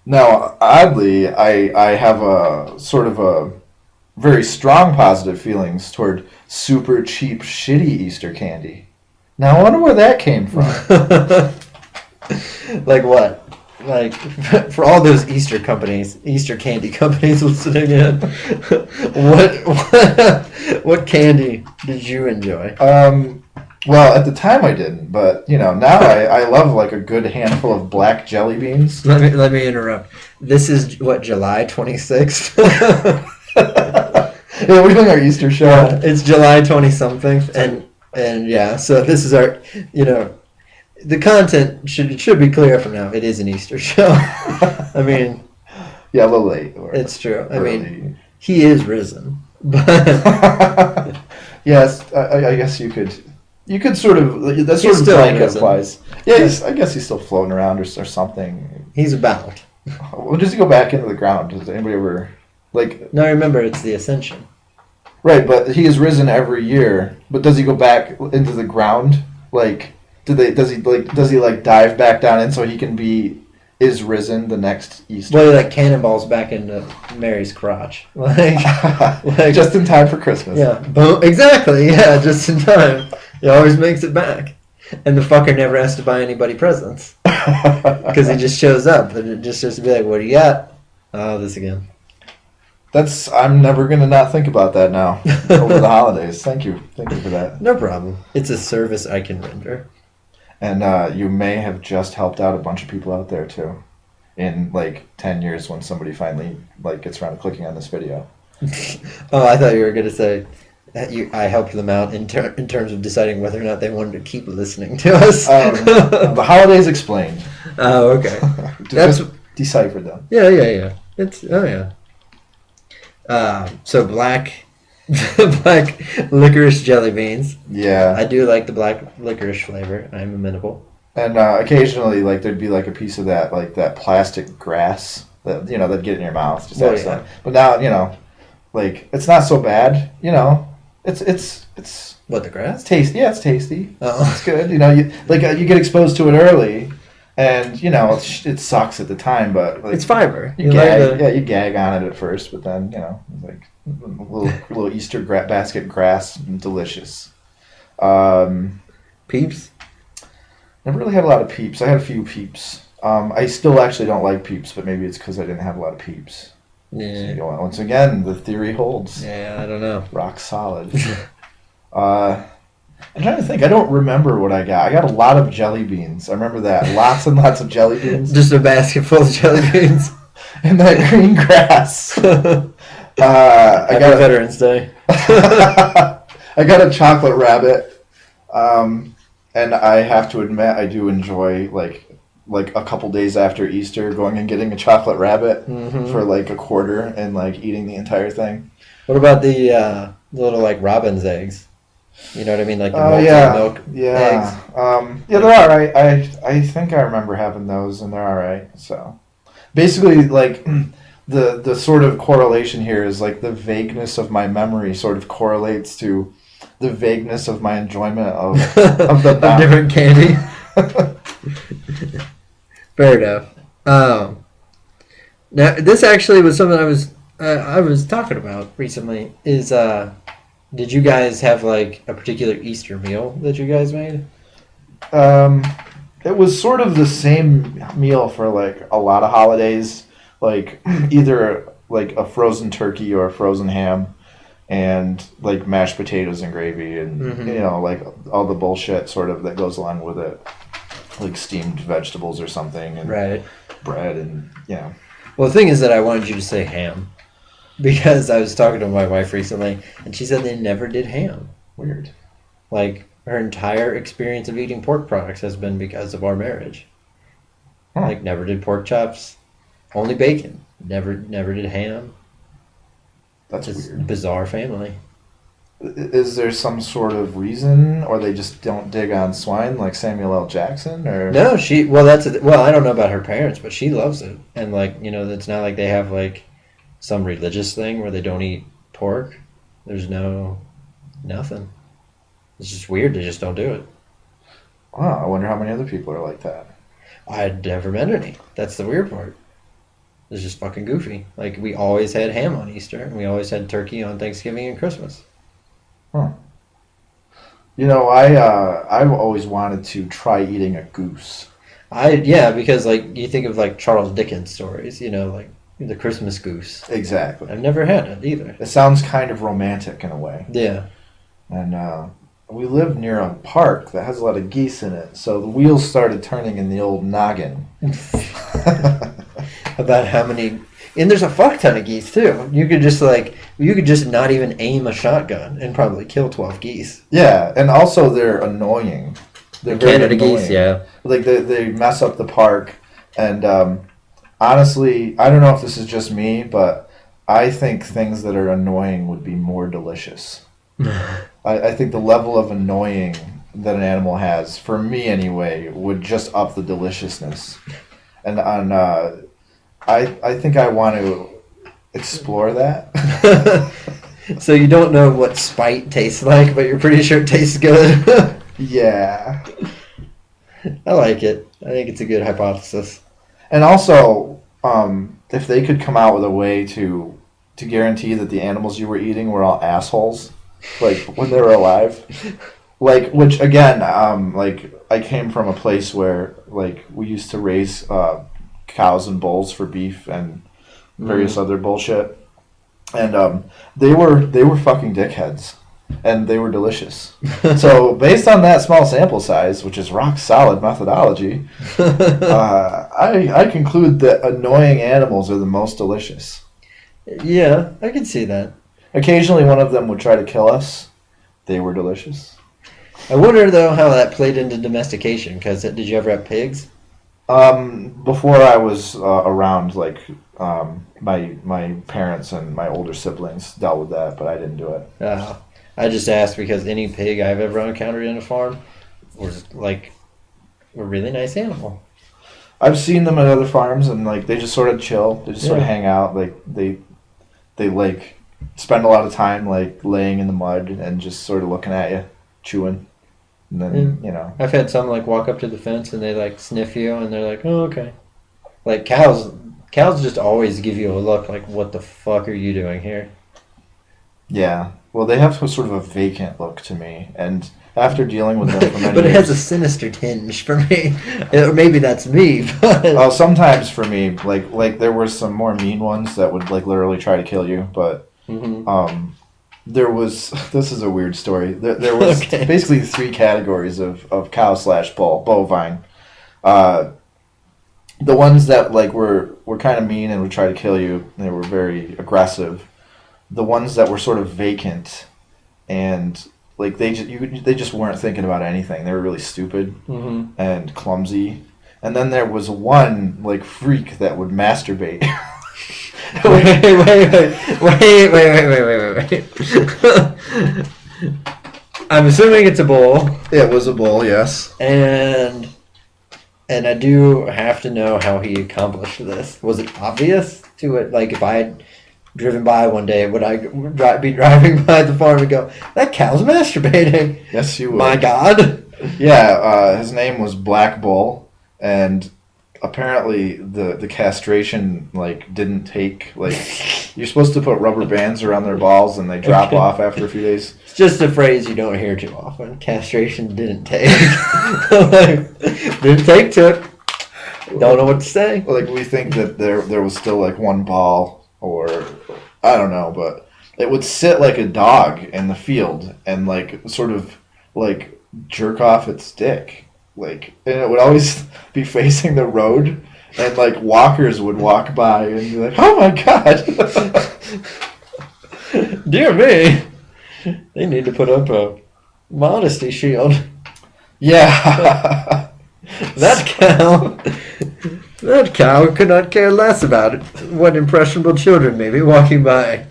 Now, oddly, I have a sort of a very strong positive feelings toward super cheap, shitty Easter candy. Now, I wonder where that came from. Like what? Like for all those Easter companies, Easter candy companies listening in, what candy did you enjoy? Well, at the time I didn't, but now I love like a good handful of black jelly beans. Let me interrupt. This is what, July 26th? Yeah, we're doing our Easter show. Yeah, it's July 20 something, and yeah, so this is our, the content should be clear from now. It is an Easter show. I mean, yeah, a little late. It's true. I early. mean, he is risen, but yes, I guess you could sort of that sort of still blanket risen. applies. Yeah, I guess he's still floating around or something. he's about. When does he go back into the ground? Does anybody ever No, remember, it's the ascension. Right, but he has risen every year. But does he go back into the ground? Like, does he dive back down in so he can is risen the next Easter? Well, he like cannonballs back into Mary's crotch, like just in time for Christmas. Yeah, boom, exactly. Yeah, just in time. He always makes it back, and the fucker never has to buy anybody presents because he just shows up and it just has to be like, "What do you got?" Oh, this again. I'm never gonna not think about that now over the holidays. Thank you for that. No problem. It's a service I can render. And you may have just helped out a bunch of people out there too, in like 10 years when somebody finally gets around to clicking on this video. Oh, I thought you were gonna say that I helped them out in terms of deciding whether or not they wanted to keep listening to us. The holidays explained. Oh, okay. That's deciphered them. Yeah. So black licorice jelly beans. Yeah. I do like the black licorice flavor. I'm amenable. And occasionally, there'd be a piece of that plastic grass that that'd get in your mouth. Just accidentally. But now, it's not so bad. It's What, the grass? It's tasty. Yeah, it's tasty. Oh. It's good. You get exposed to it early, and it sucks at the time, but it's fiber. You gag on it at first, but then little Easter basket grass, delicious. Peeps. Never really had a lot of peeps. I had a few peeps. I still actually don't like peeps, but maybe it's because I didn't have a lot of peeps. Yeah. So, once again, the theory holds. Yeah, I don't know. Rock solid. I'm trying to think. I don't remember what I got. I got a lot of jelly beans. I remember that. Lots and lots of jelly beans. Just a basket full of jelly beans. And that green grass. I got Veterans Day. I got a chocolate rabbit. And I have to admit, I do enjoy, like a couple days after Easter, going and getting a chocolate rabbit for a quarter and eating the entire thing. What about the little robin's eggs? You know what I mean, like the molten milk eggs. Yeah, they're all right. I think I remember having those, and they're all right. So basically, the sort of correlation here is the vagueness of my memory sort of correlates to the vagueness of my enjoyment of the of different candy. Fair enough. Now, this actually was something I was talking about recently. Did you guys have a particular Easter meal that you guys made? It was sort of the same meal for a lot of holidays, either a frozen turkey or a frozen ham, and mashed potatoes and gravy, and all the bullshit sort of that goes along with it. Steamed vegetables or something, and bread, and Well, the thing is that I wanted you to say ham, because I was talking to my wife recently, and she said they never did ham. Weird. Her entire experience of eating pork products has been because of our marriage. Huh. Never did pork chops, only bacon. Never did ham. That's Just weird. Bizarre family. Is there some sort of reason, or they just don't dig on swine like Samuel L. Jackson, or No, I don't know about her parents, but she loves it, and it's not like they have some religious thing where they don't eat pork. There's nothing. It's just weird. They just don't do it. Wow, I wonder how many other people are like that. I'd never met any. That's the weird part. It's just fucking goofy. Like, we always had ham on Easter, and we always had turkey on Thanksgiving and Christmas. Huh. I've always wanted to try eating a goose. Yeah, because like you think of like Charles Dickens stories, like the Christmas goose. Exactly. I've never had it either. It sounds kind of romantic in a way. Yeah. And we live near a park that has a lot of geese in it, so the wheels started turning in the old noggin. About how many, and there's a fuck ton of geese too. You could just not even aim a shotgun and probably kill 12 geese. Yeah, and also they're annoying. They're very Canada annoying. geese, yeah. Like they mess up the park, and honestly, I don't know if this is just me, but I think things that are annoying would be more delicious. I think the level of annoying that an animal has, for me anyway, would just up the deliciousness. And I think I want to explore that. So you don't know what spite tastes like, but you're pretty sure it tastes good. Yeah. I like it. I think it's a good hypothesis. And also, if they could come out with a way to guarantee that the animals you were eating were all assholes, like when they were alive, like, which again, like I came from a place where like we used to raise cows and bulls for beef and various other bullshit, and they were fucking dickheads, and they were delicious. So based on that small sample size, which is rock solid methodology, I conclude that annoying animals are the most delicious. Yeah, I can see that. Occasionally one of them would try to kill us. They were delicious. I wonder though how that played into domestication. Because did you ever have pigs? Before I was around, like my parents and my older siblings dealt with that, but I didn't do it. I just asked because any pig I've ever encountered in a farm was like a really nice animal. I've seen them at other farms, and like they just sort of chill. They just sort of hang out. Like they like spend a lot of time like laying in the mud and just sort of looking at you, chewing. And then I've had some like walk up to the fence and they like sniff you and they're like, oh, okay. Like cows just always give you a look like, what the fuck are you doing here? Yeah. Well, they have sort of a vacant look to me, and after dealing with them for many but it years, has a sinister tinge for me. Or maybe that's me. But well, sometimes for me, like there were some more mean ones that would like literally try to kill you, but there was, this is a weird story. There was basically 3 categories of cow / bovine. The ones that like were kind of mean and would try to kill you, they were very aggressive. The ones that were sort of vacant and like they just weren't thinking about anything. They were really stupid and clumsy. And then there was one like freak that would masturbate. wait. I'm assuming it's a bull. It was a bull, yes. And I do have to know how he accomplished this. Was it obvious to it? Like if I had driven by one day, would I be driving by the farm and go, that cow's masturbating? Yes, you would. My God. Yeah, his name was Black Bull, and apparently the castration like didn't take, like you're supposed to put rubber bands around their balls and they drop off after a few days. It's just a phrase you don't hear too often. Castration didn't take. Didn't take took. Don't know what to say. Like we think that there was still like one ball, or I don't know, but it would sit like a dog in the field and like sort of like jerk off its dick. Like, and it would always be facing the road, and like walkers would walk by and be like, oh my God. Dear me. They need to put up a modesty shield. Yeah. That cow could not care less about it. What impressionable children may be walking by.